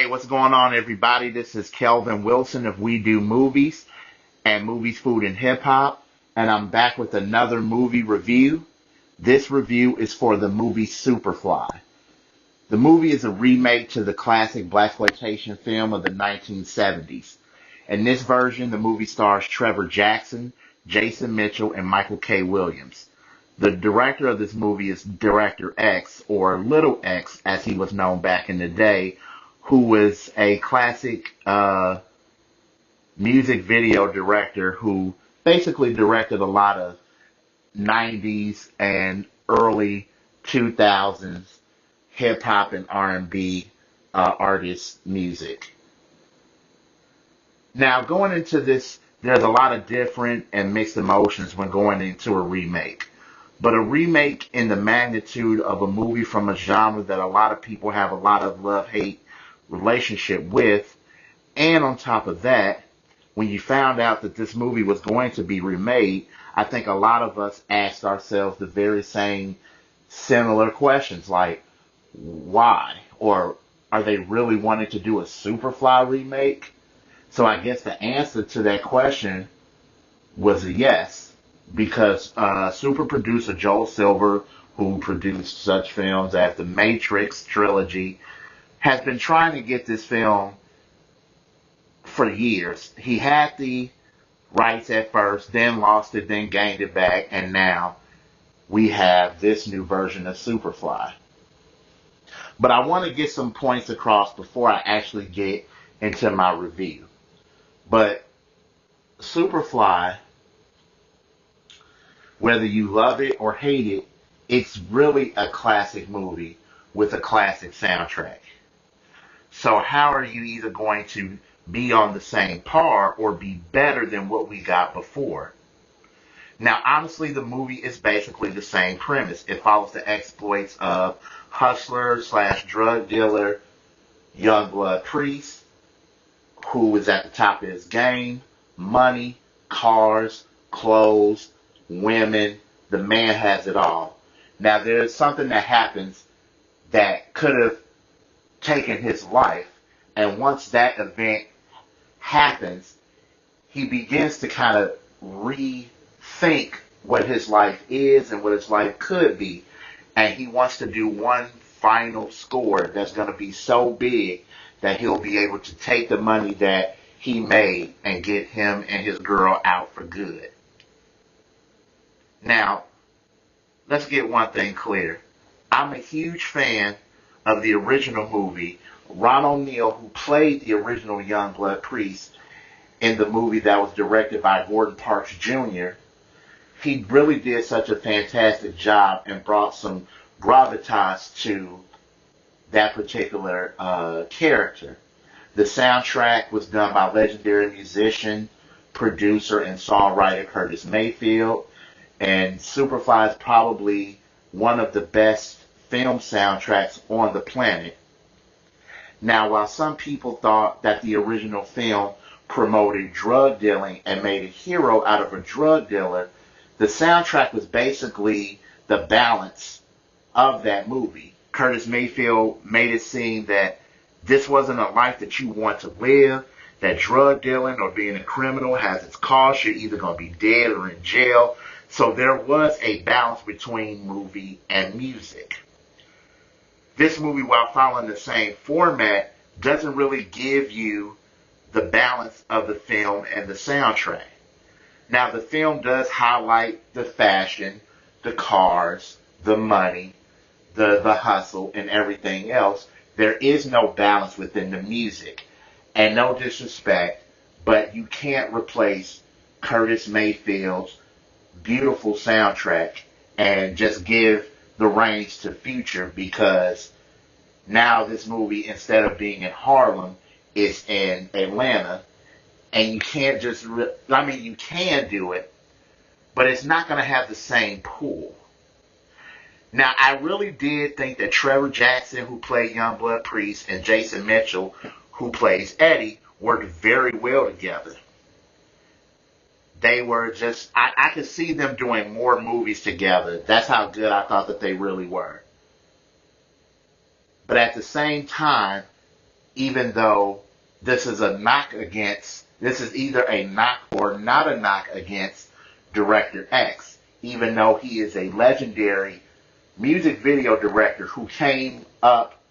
Hey, what's going on, everybody? This is Kelvin Wilson of We Do Movies and Movies, Food, and Hip Hop, and I'm back with another movie review. This review is for the movie Superfly. The movie is a remake to the classic blaxploitation film of the 1970s. In this version, the movie stars Trevor Jackson, Jason Mitchell, and Michael K. Williams. The director of this movie is Director X, or Little X as he was known back in the day, who was a classic music video director who basically directed a lot of 90s and early 2000s hip hop and R&B artists' music. Now, going into this, there's a lot of different and mixed emotions when going into a remake. But a remake in the magnitude of a movie from a genre that a lot of people have a lot of love-hate relationship with, and on top of that, when you found out that this movie was going to be remade, I think a lot of us asked ourselves the very same similar questions like, why? Or are they really wanting to do a Superfly remake? So I guess the answer to that question was a yes, because super producer Joel Silver, who produced such films as the Matrix trilogy, has been trying to get this film for years. He had the rights at first, then lost it, then gained it back, and now we have this new version of Superfly. But I want to get some points across before I actually get into my review. But Superfly, whether you love it or hate it, it's really a classic movie with a classic soundtrack. So how are you either going to be on the same par or be better than what we got before? Now, honestly, the movie is basically the same premise. It follows the exploits of hustler slash drug dealer Youngblood Priest, who is at the top of his game. Money, cars, clothes, women. The man has it all. Now, there's something that happens that could have taken his life, and once that event happens, he begins to kind of rethink what his life is and what his life could be, and he wants to do one final score that's going to be so big that he'll be able to take the money that he made and get him and his girl out for good. Now, let's get one thing clear. I'm a huge fan of the original movie. Ron O'Neal, who played the original Youngblood Priest in the movie that was directed by Gordon Parks Jr., he really did such a fantastic job and brought some gravitas to that particular character. The soundtrack was done by legendary musician, producer, and songwriter Curtis Mayfield, and Superfly is probably one of the best film soundtracks on the planet. Now, while some people thought that the original film promoted drug dealing and made a hero out of a drug dealer, the soundtrack was basically the balance of that movie. Curtis Mayfield made it seem that this wasn't a life that you want to live, that drug dealing or being a criminal has its cost. You're either going to be dead or in jail. So there was a balance between movie and music. This movie, while following the same format, doesn't really give you the balance of the film and the soundtrack. Now, the film does highlight the fashion, the cars, the money, the hustle, and everything else. There is no balance within the music. And no disrespect, but you can't replace Curtis Mayfield's beautiful soundtrack and just give the reins to Future, because now this movie, instead of being in Harlem, is in Atlanta, and you can't just, you can do it, but it's not going to have the same pull. Now, I really did think that Trevor Jackson, who played Youngblood Priest, and Jason Mitchell, who plays Eddie, worked very well together. They were just, I could see them doing more movies together. That's how good I thought that they really were. But at the same time, even though this is either a knock or not a knock against Director X, even though he is a legendary music video director who came up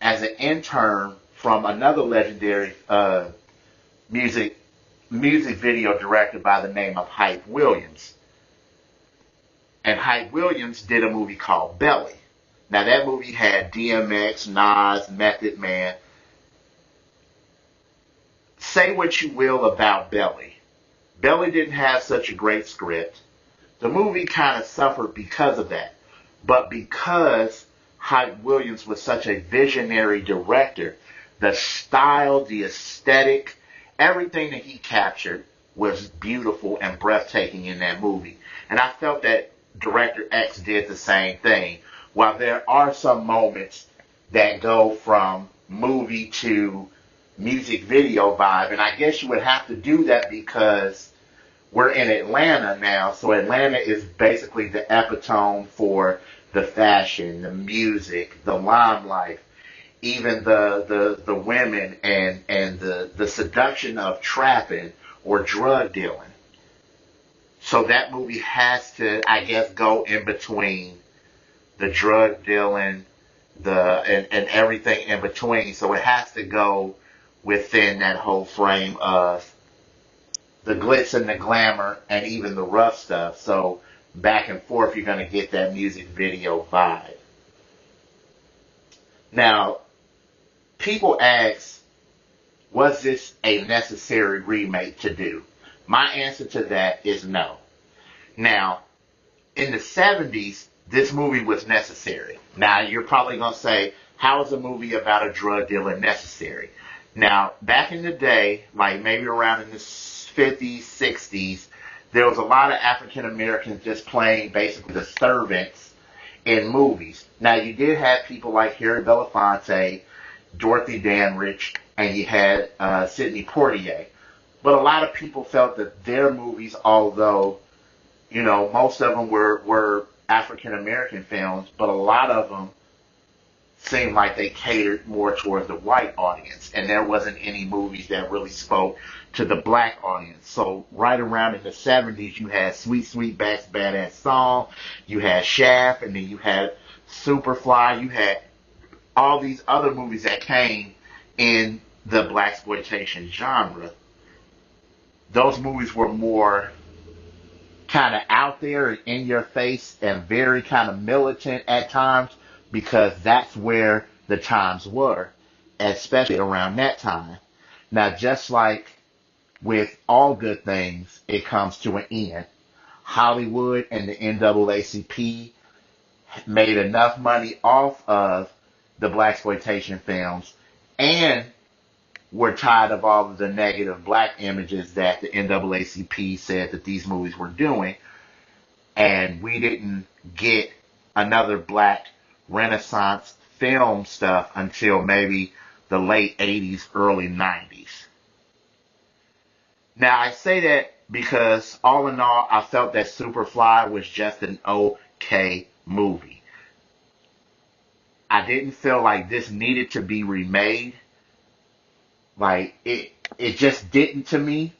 as an intern from another legendary music video director by the name of Hype Williams. And Hype Williams did a movie called Belly. Now that movie had DMX, Nas, Method Man. Say what you will about Belly. Belly didn't have such a great script. The movie kind of suffered because of that. But because Hype Williams was such a visionary director, the style, the aesthetic, everything that he captured was beautiful and breathtaking in that movie. And I felt that Director X did the same thing. While there are some moments that go from movie to music video vibe, and I guess you would have to do that because we're in Atlanta now, so Atlanta is basically the epitome for the fashion, the music, the limelight, even the women and the seduction of trapping or drug dealing. So that movie has to, I guess, go in between the drug dealing, and everything in between. So it has to go within that whole frame of the glitz and the glamour and even the rough stuff. So back and forth, you're going to get that music video vibe. Now, people ask, was this a necessary remake to do? My answer to that is no. Now, in the 70s, this movie was necessary. Now, you're probably going to say, how is a movie about a drug dealer necessary? Now, back in the day, like maybe around in the 50s, 60s, there was a lot of African Americans just playing basically the servants in movies. Now, you did have people like Harry Belafonte, Dorothy Dandridge, and you had Sidney Poitier. But a lot of people felt that their movies, although, most of them were African American films, but a lot of them seemed like they catered more towards the white audience, and there wasn't any movies that really spoke to the black audience. So right around in the 70s, you had Sweet Sweetback's Badass Song, you had Shaft, and then you had Superfly, you had all these other movies that came in the blaxploitation genre. Those movies were more kind of out there and in your face and very kind of militant at times, because that's where the times were, especially around that time. Now, just like with all good things, it comes to an end. Hollywood and the NAACP made enough money off of the blaxploitation films and were tired of all of the negative black images that the NAACP said that these movies were doing. And we didn't get another black Renaissance film stuff until maybe the late 80s, early 90s. Now, I say that because all in all, I felt that Superfly was just an okay movie. I didn't feel like this needed to be remade. Like, it just didn't to me.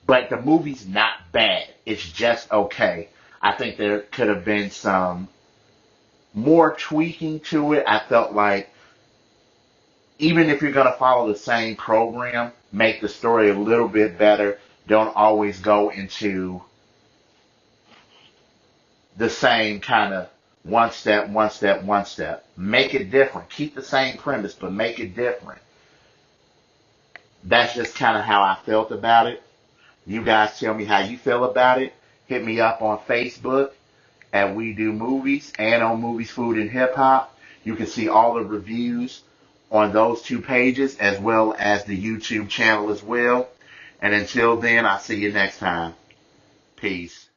But the movie's not bad. It's just okay. I think there could have been some more tweaking to it. I felt like even if you're going to follow the same program, make the story a little bit better. Don't always go into the same kind of one step. Make it different. Keep the same premise, but make it different. That's just kind of how I felt about it. You guys tell me how you feel about it. Hit me up on Facebook at We Do Movies and on Movies, Food, and Hip Hop. You can see all the reviews on those two pages as well as the YouTube channel as well. And until then, I'll see you next time. Peace.